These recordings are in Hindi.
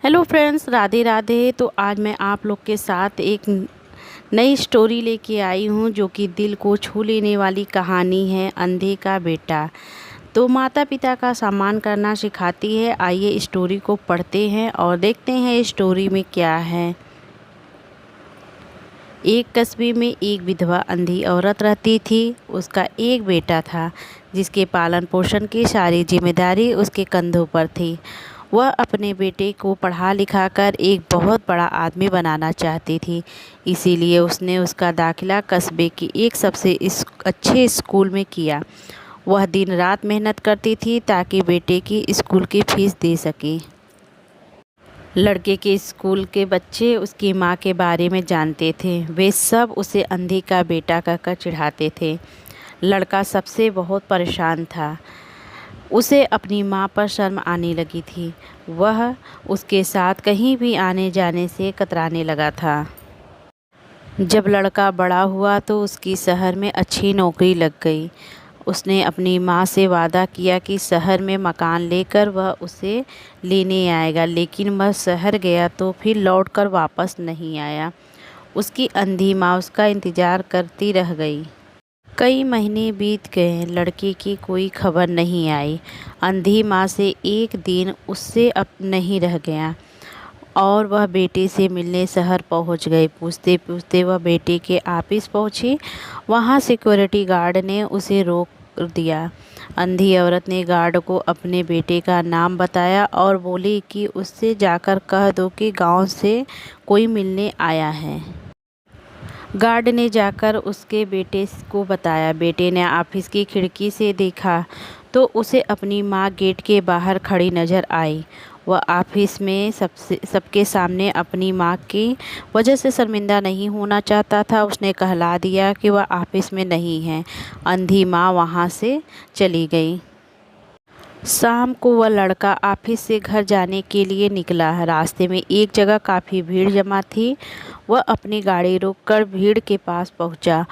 Hello friends, Radhe Radhe. तो आज मैं आप लोग के साथ एक नई स्टोरी लेके आई हूँ जो कि दिल को छू लेने वाली कहानी है, अंधे का बेटा। तो माता पिता का सम्मान करना सिखाती है। आइए स्टोरी को पढ़ते हैं और देखते हैं स्टोरी में क्या है। एक कस्बे में एक विधवा अंधी औरत रहती थी। उसका एक बेटा था जिसके पालन पोषण की सारी जिम्मेदारी उसके कंधों पर थी। वह अपने बेटे को पढ़ा लिखा कर एक बहुत बड़ा आदमी बनाना चाहती थी। इसीलिए उसने उसका दाखिला कस्बे की एक सबसे अच्छे स्कूल में किया। वह दिन रात मेहनत करती थी ताकि बेटे की स्कूल की फीस दे सके। लड़के के स्कूल के बच्चे उसकी माँ के बारे में जानते थे। वे सब उसे अंधी का बेटा कहकर चिढ़ाते थे। लड़का सबसे बहुत परेशान था। उसे अपनी माँ पर शर्म आने लगी थी। वह उसके साथ कहीं भी आने जाने से कतराने लगा था। जब लड़का बड़ा हुआ तो उसकी शहर में अच्छी नौकरी लग गई। उसने अपनी माँ से वादा किया कि शहर में मकान लेकर वह उसे लेने आएगा, लेकिन वह शहर गया तो फिर लौटकर वापस नहीं आया। उसकी अंधी माँ उसका इंतज़ार करती रह गई। कई महीने बीत गए, लड़के की कोई खबर नहीं आई। अंधी माँ से एक दिन उससे अब नहीं रह गया और वह बेटे से मिलने शहर पहुंच गई। पूछते पूछते वह बेटे के ऑफिस पहुंची। वहां सिक्योरिटी गार्ड ने उसे रोक दिया। अंधी औरत ने गार्ड को अपने बेटे का नाम बताया और बोली कि उससे जाकर कह दो कि गांव से कोई मिलने आया है। गार्ड ने जाकर उसके बेटे को बताया। बेटे ने ऑफिस की खिड़की से देखा तो उसे अपनी माँ गेट के बाहर खड़ी नजर आई। वह ऑफिस में सबके सामने अपनी माँ की वजह से शर्मिंदा नहीं होना चाहता था। उसने कहला दिया कि वह ऑफिस में नहीं है। अंधी माँ वहाँ से चली गई। शाम को वह लड़का ऑफिस से घर जाने के लिए निकला। रास्ते में एक जगह काफ़ी भीड़ जमा थी। वह अपनी गाड़ी रोककर भीड़ के पास पहुंचा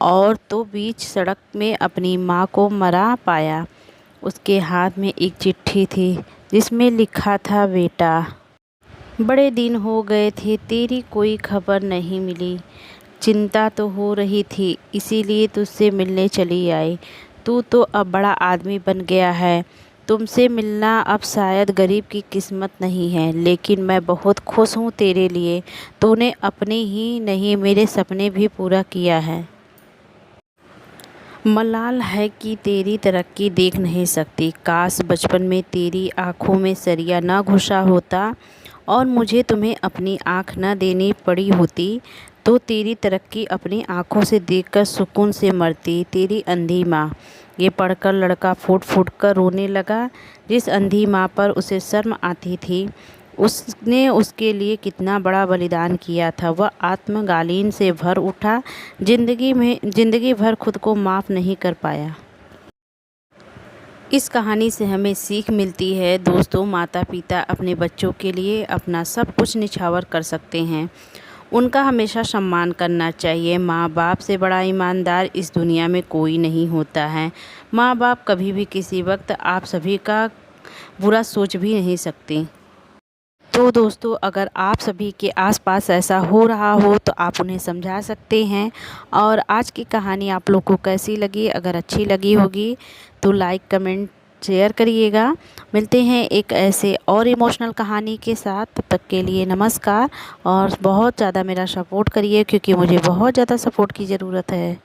और तो बीच सड़क में अपनी माँ को मरा पाया। उसके हाथ में एक चिट्ठी थी जिसमें लिखा था, बेटा, बड़े दिन हो गए थे, तेरी कोई खबर नहीं मिली। चिंता तो हो रही थी, इसीलिए तुझसे मिलने चली आई। तू तो अब बड़ा आदमी बन गया है। तुमसे मिलना अब शायद गरीब की किस्मत नहीं है, लेकिन मैं बहुत खुश हूँ तेरे लिए। तूने अपने ही नहीं मेरे सपने भी पूरा किया है। मलाल है कि तेरी तरक्की देख नहीं सकती। काश बचपन में तेरी आँखों में सरिया न घुसा होता और मुझे तुम्हें अपनी आँख न देनी पड़ी होती तो तेरी तरक्की अपनी आँखों से देखकर सुकून से मरती। तेरी अंधी माँ। ये पढ़कर लड़का फूट फूट कर रोने लगा। जिस अंधी माँ पर उसे शर्म आती थी, उसने उसके लिए कितना बड़ा बलिदान किया था। वह आत्मगालीन से भर उठा। जिंदगी भर खुद को माफ़ नहीं कर पाया। इस कहानी से हमें सीख मिलती है दोस्तों, माता पिता अपने बच्चों के लिए अपना सब कुछ निछावर कर सकते हैं। उनका हमेशा सम्मान करना चाहिए। माँ बाप से बड़ा ईमानदार इस दुनिया में कोई नहीं होता है। माँ बाप कभी भी किसी वक्त आप सभी का बुरा सोच भी नहीं सकते। तो दोस्तों, अगर आप सभी के आसपास ऐसा हो रहा हो तो आप उन्हें समझा सकते हैं। और आज की कहानी आप लोग को कैसी लगी? अगर अच्छी लगी होगी तो लाइक कमेंट शेयर करिएगा। मिलते हैं एक ऐसे और इमोशनल कहानी के साथ। तब तक के लिए नमस्कार और बहुत ज़्यादा मेरा सपोर्ट करिए, क्योंकि मुझे बहुत ज़्यादा सपोर्ट की ज़रूरत है।